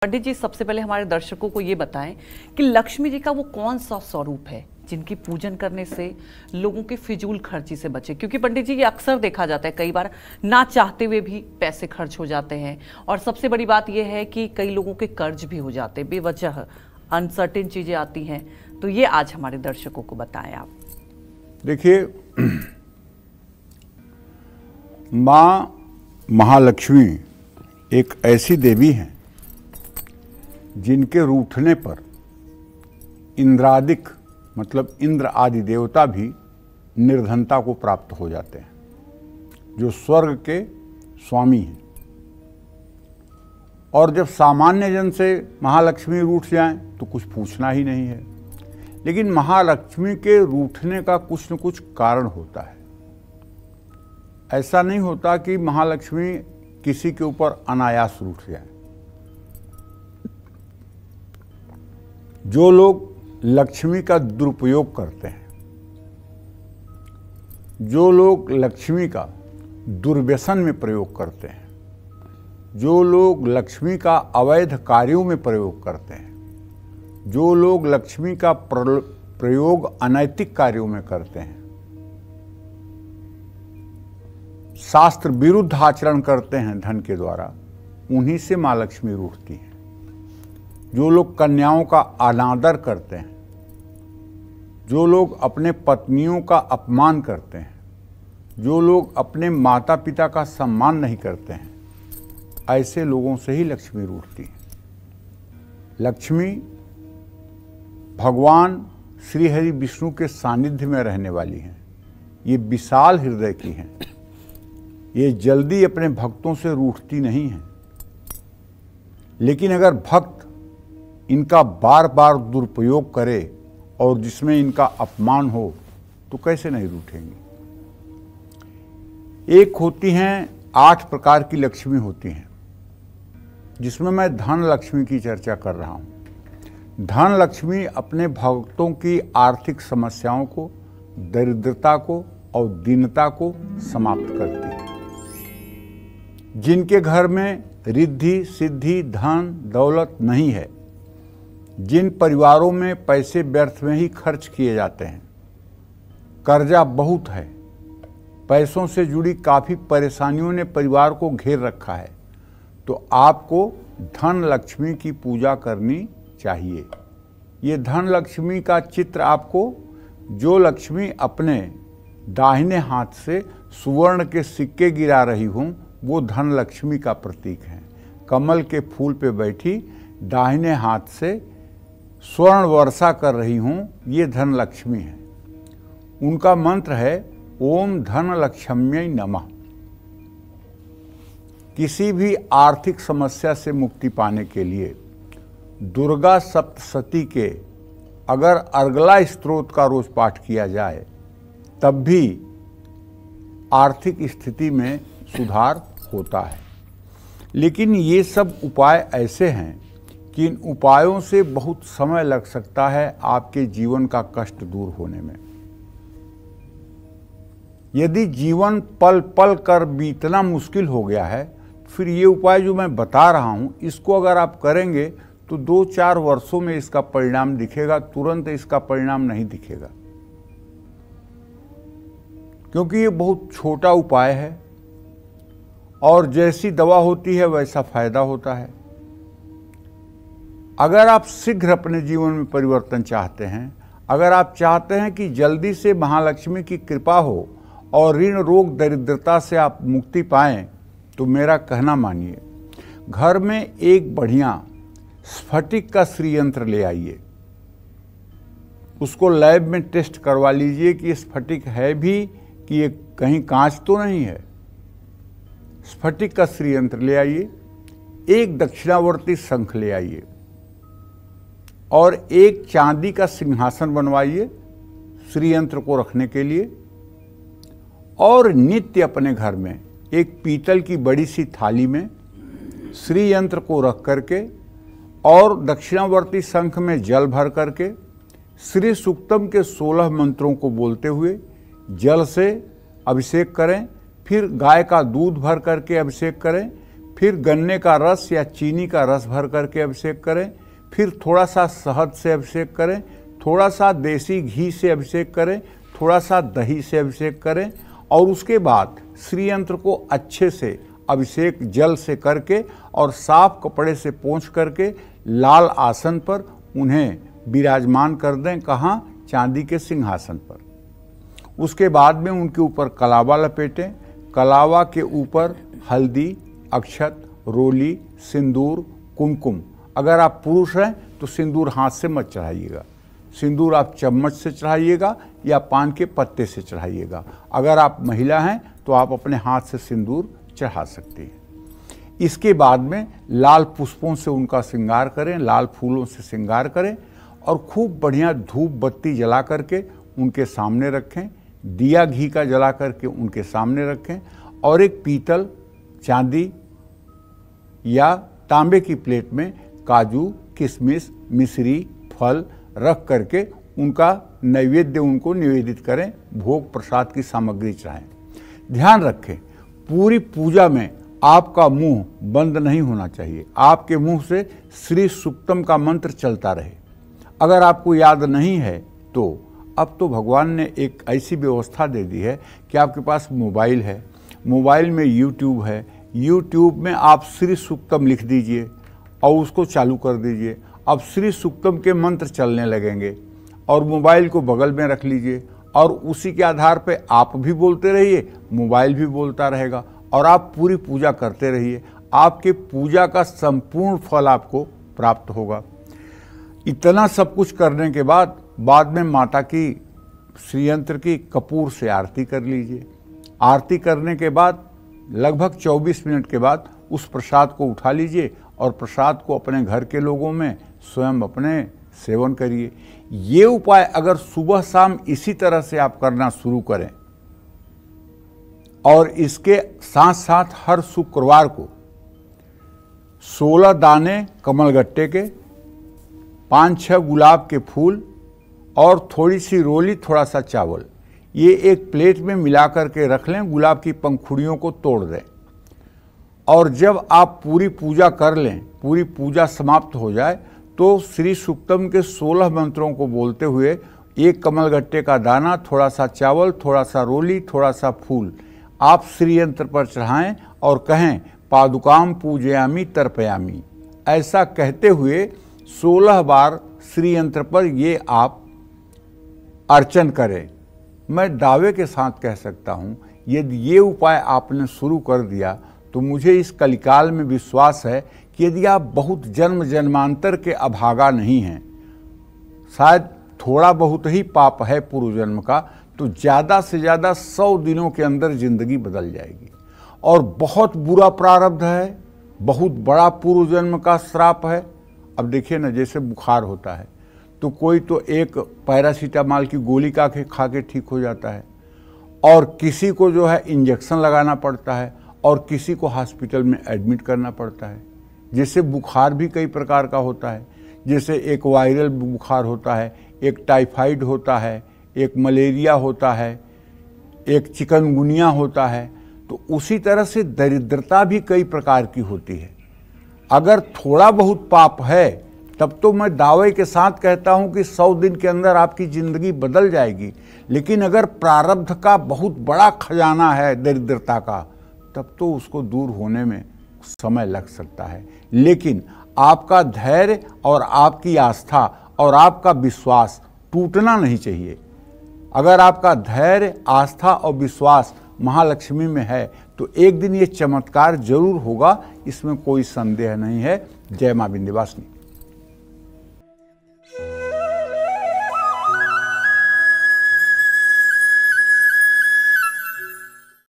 पंडित जी, सबसे पहले हमारे दर्शकों को ये बताएं कि लक्ष्मी जी का वो कौन सा स्वरूप है जिनकी पूजन करने से लोगों के फिजूल खर्ची से बचे। क्योंकि पंडित जी, ये अक्सर देखा जाता है, कई बार ना चाहते हुए भी पैसे खर्च हो जाते हैं, और सबसे बड़ी बात यह है कि कई लोगों के कर्ज भी हो जाते हैं, बेवजह अनसर्टेन चीजें आती हैं। तो ये आज हमारे दर्शकों को बताएं आप। देखिए, माँ महालक्ष्मी एक ऐसी देवी हैं जिनके रूठने पर इंद्रादिक मतलब इंद्र आदि देवता भी निर्धनता को प्राप्त हो जाते हैं, जो स्वर्ग के स्वामी हैं। और जब सामान्य जन से महालक्ष्मी रूठ जाएं तो कुछ पूछना ही नहीं है। लेकिन महालक्ष्मी के रूठने का कुछ न कुछ कारण होता है। ऐसा नहीं होता कि महालक्ष्मी किसी के ऊपर अनायास रूठ जाए। जो लोग लक्ष्मी का दुरुपयोग करते हैं, जो लोग लक्ष्मी का दुर्व्यसन में प्रयोग करते हैं, जो लोग लक्ष्मी का अवैध कार्यों में प्रयोग करते हैं, जो लोग लक्ष्मी का प्रयोग अनैतिक कार्यों में करते हैं, शास्त्र विरुद्ध आचरण करते हैं धन के द्वारा, उन्हीं से माँ लक्ष्मी रूठती हैं। जो लोग कन्याओं का अनादर करते हैं, जो लोग अपने पत्नियों का अपमान करते हैं, जो लोग अपने माता पिता का सम्मान नहीं करते हैं, ऐसे लोगों से ही लक्ष्मी रूठती है। लक्ष्मी भगवान श्री हरि विष्णु के सानिध्य में रहने वाली हैं। ये विशाल हृदय की हैं। ये जल्दी अपने भक्तों से रूठती नहीं हैं। लेकिन अगर भक्त इनका बार बार दुरुपयोग करे और जिसमें इनका अपमान हो तो कैसे नहीं रूठेंगी। एक होती हैं 8 प्रकार की लक्ष्मी होती हैं, जिसमें मैं धन लक्ष्मी की चर्चा कर रहा हूं। धन लक्ष्मी अपने भक्तों की आर्थिक समस्याओं को, दरिद्रता को और दीनता को समाप्त करती है। जिनके घर में रिद्धि सिद्धि धन दौलत नहीं है, जिन परिवारों में पैसे व्यर्थ में ही खर्च किए जाते हैं, कर्जा बहुत है, पैसों से जुड़ी काफ़ी परेशानियों ने परिवार को घेर रखा है, तो आपको धन लक्ष्मी की पूजा करनी चाहिए। ये धन लक्ष्मी का चित्र आपको, जो लक्ष्मी अपने दाहिने हाथ से सुवर्ण के सिक्के गिरा रही हूँ, वो धन लक्ष्मी का प्रतीक है। कमल के फूल पे बैठी दाहिने हाथ से स्वर्ण वर्षा कर रही हूँ, ये धन लक्ष्मी है। उनका मंत्र है ओम धन लक्ष्म्यै नमः। किसी भी आर्थिक समस्या से मुक्ति पाने के लिए दुर्गा सप्तशती के अगर अर्गला स्तोत्र का रोज पाठ किया जाए, तब भी आर्थिक स्थिति में सुधार होता है। लेकिन ये सब उपाय ऐसे हैं कि इन उपायों से बहुत समय लग सकता है आपके जीवन का कष्ट दूर होने में। यदि जीवन पल पल कर बीतना मुश्किल हो गया है, फिर ये उपाय जो मैं बता रहा हूँ, इसको अगर आप करेंगे तो 2-4 वर्षों में इसका परिणाम दिखेगा, तुरंत इसका परिणाम नहीं दिखेगा। क्योंकि ये बहुत छोटा उपाय है और जैसी दवा होती है वैसा फायदा होता है। अगर आप शीघ्र अपने जीवन में परिवर्तन चाहते हैं, अगर आप चाहते हैं कि जल्दी से महालक्ष्मी की कृपा हो और ऋण रोग दरिद्रता से आप मुक्ति पाएं, तो मेरा कहना मानिए। घर में एक बढ़िया स्फटिक का श्रीयंत्र ले आइए, उसको लैब में टेस्ट करवा लीजिए कि स्फटिक है भी कि ये कहीं कांच तो नहीं है। स्फटिक का श्रीयंत्र ले आइए, एक दक्षिणावर्ती शंख ले आइए और एक चांदी का सिंहासन बनवाइए श्रीयंत्र को रखने के लिए। और नित्य अपने घर में एक पीतल की बड़ी सी थाली में श्रीयंत्र को रख करके और दक्षिणावर्ती शंख में जल भर करके श्री सूक्तम के 16 मंत्रों को बोलते हुए जल से अभिषेक करें, फिर गाय का दूध भर करके अभिषेक करें, फिर गन्ने का रस या चीनी का रस भर करके अभिषेक करें, फिर थोड़ा सा शहद से अभिषेक करें, थोड़ा सा देसी घी से अभिषेक करें, थोड़ा सा दही से अभिषेक करें और उसके बाद श्री यंत्र को अच्छे से अभिषेक जल से करके और साफ कपड़े से पोंछ करके लाल आसन पर उन्हें विराजमान कर दें। कहाँ? चांदी के सिंहासन पर। उसके बाद में उनके ऊपर कलावा लपेटें। कलावा के ऊपर हल्दी, अक्षत, रोली, सिंदूर, कुमकुम। अगर आप पुरुष हैं तो सिंदूर हाथ से मत चढ़ाइएगा, सिंदूर आप चम्मच से चढ़ाइएगा या पान के पत्ते से चढ़ाइएगा। अगर आप महिला हैं तो आप अपने हाथ से सिंदूर चढ़ा सकती हैं। इसके बाद में लाल पुष्पों से उनका श्रृंगार करें, लाल फूलों से श्रृंगार करें और खूब बढ़िया धूप बत्ती जला करके उनके सामने रखें। दिया घी का जला करके उनके सामने रखें और एक पीतल, चांदी या तांबे की प्लेट में काजू, किशमिश, मिश्री, फल रख करके उनका नैवेद्य उनको निवेदित करें। भोग प्रसाद की सामग्री चढ़ाएं। ध्यान रखें, पूरी पूजा में आपका मुंह बंद नहीं होना चाहिए। आपके मुंह से श्री सुक्तम का मंत्र चलता रहे। अगर आपको याद नहीं है तो अब तो भगवान ने एक ऐसी व्यवस्था दे दी है कि आपके पास मोबाइल है, मोबाइल में यूट्यूब है, यूट्यूब में आप श्री सुक्तम लिख दीजिए और उसको चालू कर दीजिए। अब श्री सुक्तम के मंत्र चलने लगेंगे और मोबाइल को बगल में रख लीजिए और उसी के आधार पे आप भी बोलते रहिए, मोबाइल भी बोलता रहेगा और आप पूरी पूजा करते रहिए। आपके पूजा का संपूर्ण फल आपको प्राप्त होगा। इतना सब कुछ करने के बाद में माता की श्री यंत्र की कपूर से आरती कर लीजिए। आरती करने के बाद लगभग 24 मिनट के बाद उस प्रसाद को उठा लीजिए और प्रसाद को अपने घर के लोगों में स्वयं अपने सेवन करिए। ये उपाय अगर सुबह शाम इसी तरह से आप करना शुरू करें और इसके साथ साथ हर शुक्रवार को 16 दाने कमलगट्टे के, 5-6 गुलाब के फूल और थोड़ी सी रोली, थोड़ा सा चावल, ये एक प्लेट में मिला करके रख लें। गुलाब की पंखुड़ियों को तोड़ दें और जब आप पूरी पूजा कर लें, पूरी पूजा समाप्त हो जाए तो श्री सुक्तम के 16 मंत्रों को बोलते हुए एक कमलगट्टे का दाना, थोड़ा सा चावल, थोड़ा सा रोली, थोड़ा सा फूल आप श्री यंत्र पर चढ़ाएं और कहें पादुकाम पूजयामी तर्पयामी। ऐसा कहते हुए 16 बार श्री यंत्र पर ये आप अर्चन करें। मैं दावे के साथ कह सकता हूँ यदि ये उपाय आपने शुरू कर दिया तो मुझे इस कलिकाल में विश्वास है कि यदि आप बहुत जन्म जन्मांतर के अभागा नहीं हैं, शायद थोड़ा बहुत ही पाप है पूर्व जन्म का, तो ज़्यादा से ज़्यादा 100 दिनों के अंदर जिंदगी बदल जाएगी। और बहुत बुरा प्रारब्ध है, बहुत बड़ा पूर्व जन्म का श्राप है। अब देखिए ना, जैसे बुखार होता है तो कोई तो एक पैरासीटामॉल की गोली खा के ठीक हो जाता है और किसी को जो है इंजेक्शन लगाना पड़ता है और किसी को हॉस्पिटल में एडमिट करना पड़ता है। जैसे बुखार भी कई प्रकार का होता है, जैसे एक वायरल बुखार होता है, एक टाइफाइड होता है, एक मलेरिया होता है, एक चिकनगुनिया होता है। तो उसी तरह से दरिद्रता भी कई प्रकार की होती है। अगर थोड़ा बहुत पाप है तब तो मैं दावे के साथ कहता हूं कि 100 दिन के अंदर आपकी ज़िंदगी बदल जाएगी। लेकिन अगर प्रारब्ध का बहुत बड़ा खजाना है दरिद्रता का, तब तो उसको दूर होने में समय लग सकता है। लेकिन आपका धैर्य और आपकी आस्था और आपका विश्वास टूटना नहीं चाहिए। अगर आपका धैर्य, आस्था और विश्वास महालक्ष्मी में है तो एक दिन ये चमत्कार जरूर होगा, इसमें कोई संदेह नहीं है। जय मां विंध्यवासिनी।